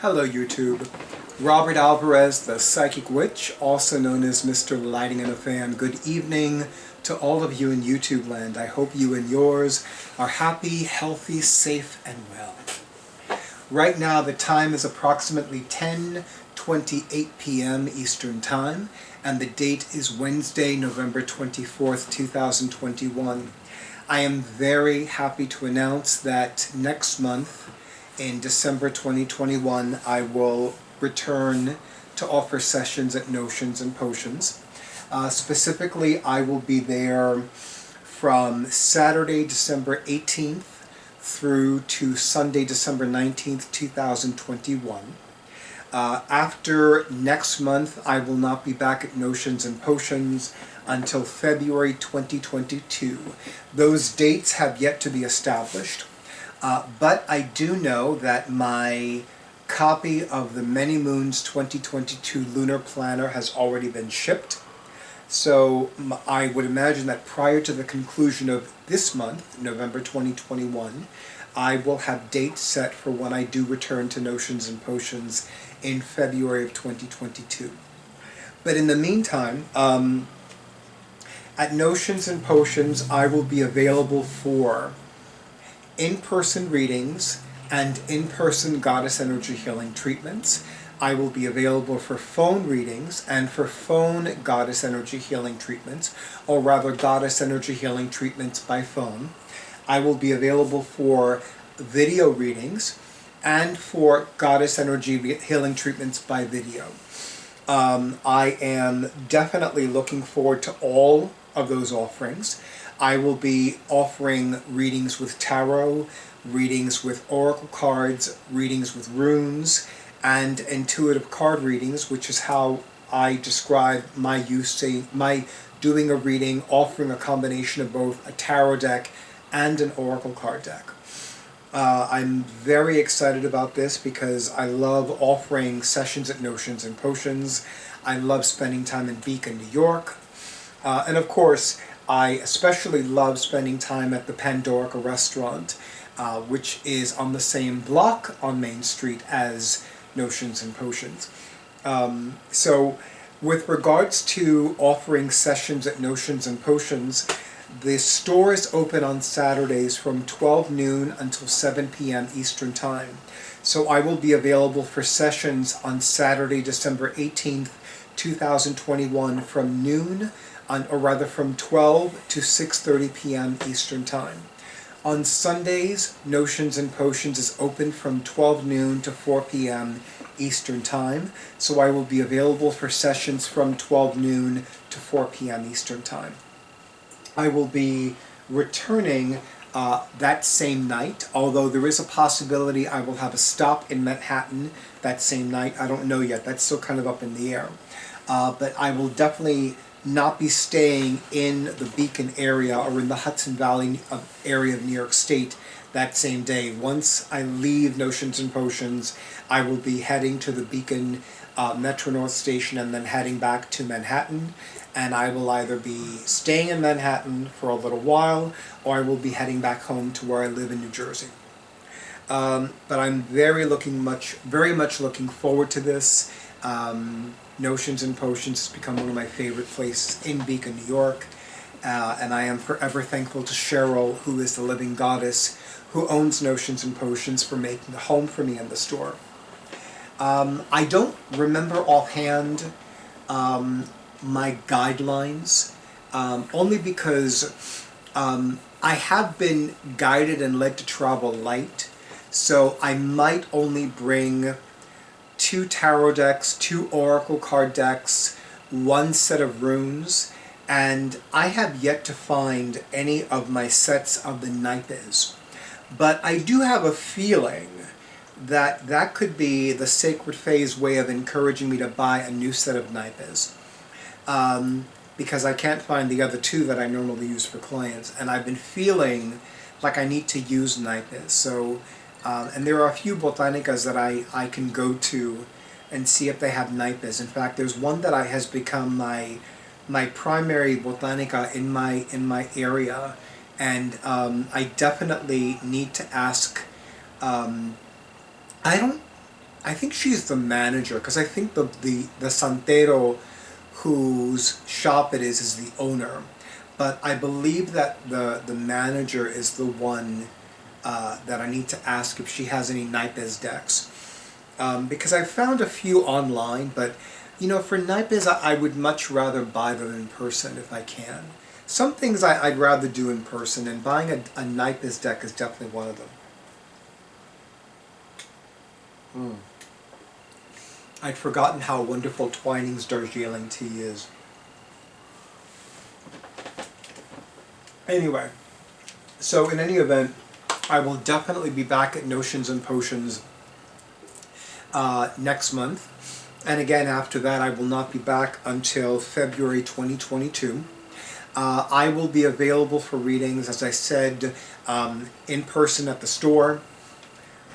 Hello YouTube. Robert Alvarez, the Psychic Witch, also known as Mr. Lighting and a Fan. Good evening to all of you in YouTube land. I hope you and yours are happy, healthy, safe, and well. Right now the time is approximately 10:28 p.m. Eastern Time, and the date is Wednesday, November 24th, 2021. I am very happy to announce that next month, in December 2021, I will return to offer sessions at Notions and Potions. Specifically, I will be there from Saturday, December 18th through to Sunday, December 19th, 2021. After next month, I will not be back at Notions and Potions until February 2022. Those dates have yet to be established. But I do know that my copy of the Many Moons 2022 Lunar Planner has already been shipped. So I would imagine that prior to the conclusion of this month, November 2021, I will have dates set for when I do return to Notions and Potions in February of 2022. But in the meantime, at Notions and Potions, I will be available for in-person readings and in-person goddess energy healing treatments. I will be available for phone readings and for phone goddess energy healing treatments, or rather goddess energy healing treatments by phone. I will be available for video readings and for goddess energy healing treatments by video. I am definitely looking forward to all of those offerings. I will be offering readings with tarot, readings with oracle cards, readings with runes, and intuitive card readings, which is how I describe my doing a reading, offering a combination of both a tarot deck and an oracle card deck. I'm very excited about this because I love offering sessions at Notions and Potions. I love spending time in Beacon, New York. And of course, I especially love spending time at the Pandorica restaurant, which is on the same block on Main Street as Notions and Potions. So with regards to offering sessions at Notions and Potions, the store is open on Saturdays from 12 noon until 7 p.m. Eastern Time. So I will be available for sessions on Saturday, December 18th, 2021 from noon, or rather from 12 to 6:30 p.m. Eastern Time. On Sundays, Notions and Potions is open from 12 noon to 4 p.m. Eastern Time, so I will be available for sessions from 12 noon to 4 p.m. Eastern Time. I will be returning that same night, although there is a possibility I will have a stop in Manhattan that same night. I don't know yet, that's still kind of up in the air. But I will definitely not be staying in the Beacon area or in the Hudson Valley area of New York State that same day. Once I leave Notions and Potions, I will be heading to the Beacon Metro North Station and then heading back to Manhattan. And I will either be staying in Manhattan for a little while, or I will be heading back home to where I live in New Jersey. But I'm very much looking forward to this. Notions and Potions has become one of my favorite places in Beacon, New York, and I am forever thankful to Cheryl, who is the living goddess, who owns Notions and Potions, for making a home for me in the store. I don't remember offhand my guidelines, only because I have been guided and led to travel light, so I might only bring 2 tarot decks, 2 oracle card decks, 1 set of runes, and I have yet to find any of my sets of the naipes. But I do have a feeling that that could be the Sacred Fae's way of encouraging me to buy a new set of naipes. Because I can't find the other 2 that I normally use for clients, and I've been feeling like I need to use naipes. So and there are a few botanicas that I can go to and see if they have naipes. In fact, there's one that has become my primary botanica in my area, and I definitely need to ask. I don't I think she's the manager, because I think the santero whose shop it is the owner. But I believe that the manager is the one that I need to ask if she has any naipes decks. Because I found a few online, but for naipes I would much rather buy them in person if I can. Some things I'd rather do in person, and buying a naipes deck is definitely one of them. I'd forgotten how wonderful Twining's Darjeeling tea is. Anyway, so in any event, I will definitely be back at Notions and Potions next month. And again, after that, I will not be back until February 2022. I will be available for readings, as I said, in person at the store,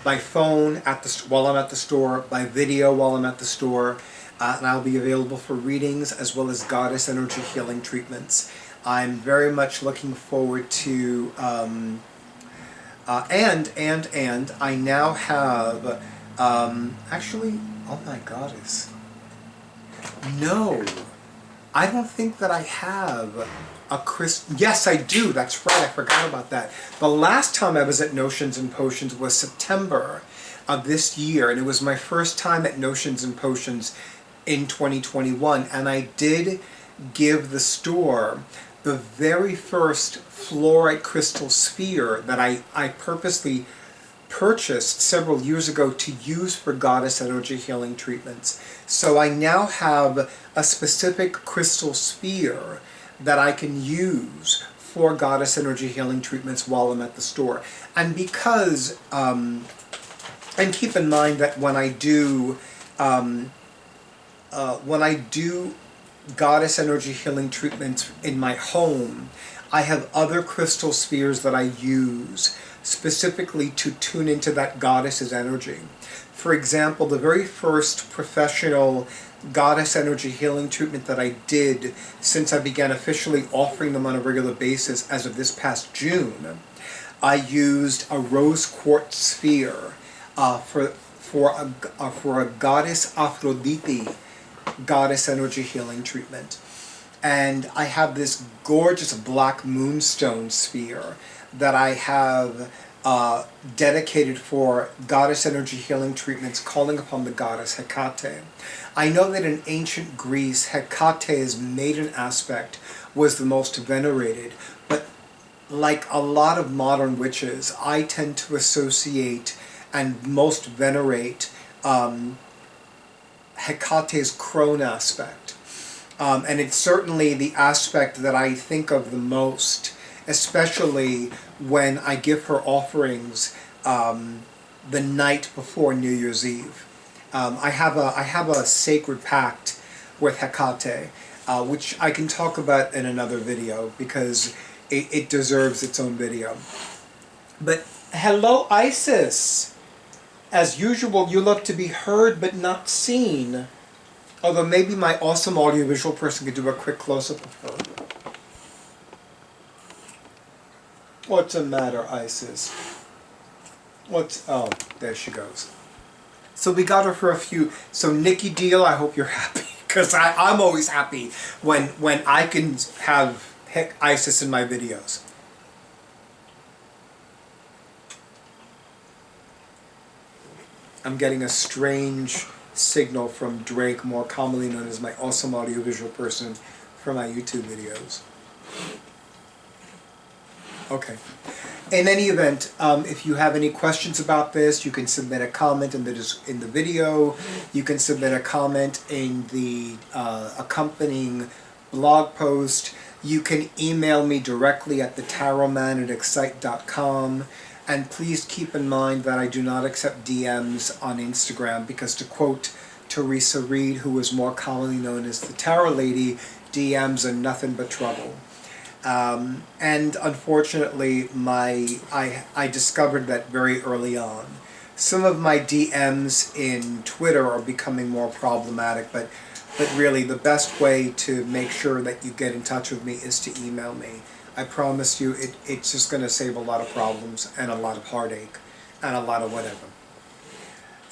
by phone while I'm at the store, by video while I'm at the store, and I'll be available for readings as well as goddess energy healing treatments. I'm very much looking forward to, and I now have, actually, oh my goddess, no, I don't think that I have a crystal. Yes, I do. That's right. I forgot about that. The last time I was at Notions and Potions was September of this year, and it was my first time at Notions and Potions in 2021, and I did give the store the very first fluorite crystal sphere that I purposely purchased several years ago to use for goddess energy healing treatments. So I now have a specific crystal sphere that I can use for goddess energy healing treatments while I'm at the store. And because, and keep in mind that when I do goddess energy healing treatments in my home, I have other crystal spheres that I use specifically to tune into that goddess's energy. For example, the very first professional goddess energy healing treatment that I did since I began officially offering them on a regular basis as of this past June, I used a rose quartz sphere for a goddess Aphrodite goddess energy healing treatment. And I have this gorgeous black moonstone sphere that I have dedicated for goddess energy healing treatments, calling upon the goddess Hecate. I know that in ancient Greece, Hecate's maiden aspect was the most venerated, but like a lot of modern witches, I tend to associate and most venerate Hecate's crone aspect. And it's certainly the aspect that I think of the most, especially when I give her offerings the night before New Year's Eve. I have a sacred pact with Hecate, which I can talk about in another video because it deserves its own video. But hello, Isis! As usual, you love to be heard but not seen. Although maybe my awesome audiovisual person could do a quick close-up of her. What's the matter, Isis? Oh, there she goes. So we got her for a few. So Nikki Deal, I hope you're happy, because I'm always happy when I can have Isis in my videos. I'm getting a strange signal from Drake, more commonly known as my awesome audiovisual person, for my YouTube videos. Okay. In any event, if you have any questions about this, you can submit a comment in the video. You can submit a comment in the accompanying blog post. You can email me directly at thetarotman@excite.com. And please keep in mind that I do not accept DMs on Instagram because, to quote Teresa Reed, who was more commonly known as the Tarot Lady, DMs are nothing but trouble. And unfortunately, I discovered that very early on. Some of my DMs in Twitter are becoming more problematic, but really the best way to make sure that you get in touch with me is to email me. I promise you, it's just going to save a lot of problems and a lot of heartache and a lot of whatever.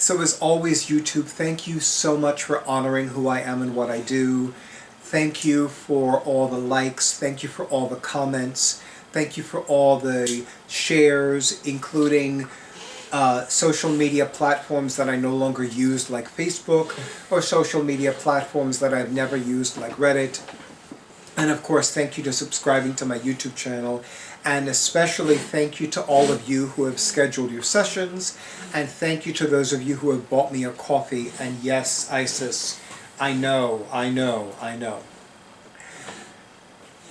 So as always, YouTube, thank you so much for honoring who I am and what I do. Thank you for all the likes. Thank you for all the comments. Thank you for all the shares, including social media platforms that I no longer use, like Facebook, or social media platforms that I've never used, like Reddit. And of course, thank you to subscribing to my YouTube channel. And especially thank you to all of you who have scheduled your sessions. And thank you to those of you who have bought me a coffee. And yes, Isis, I know.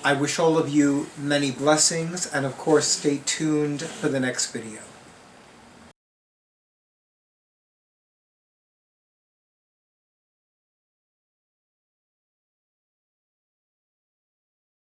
I wish all of you many blessings, and of course stay tuned for the next video.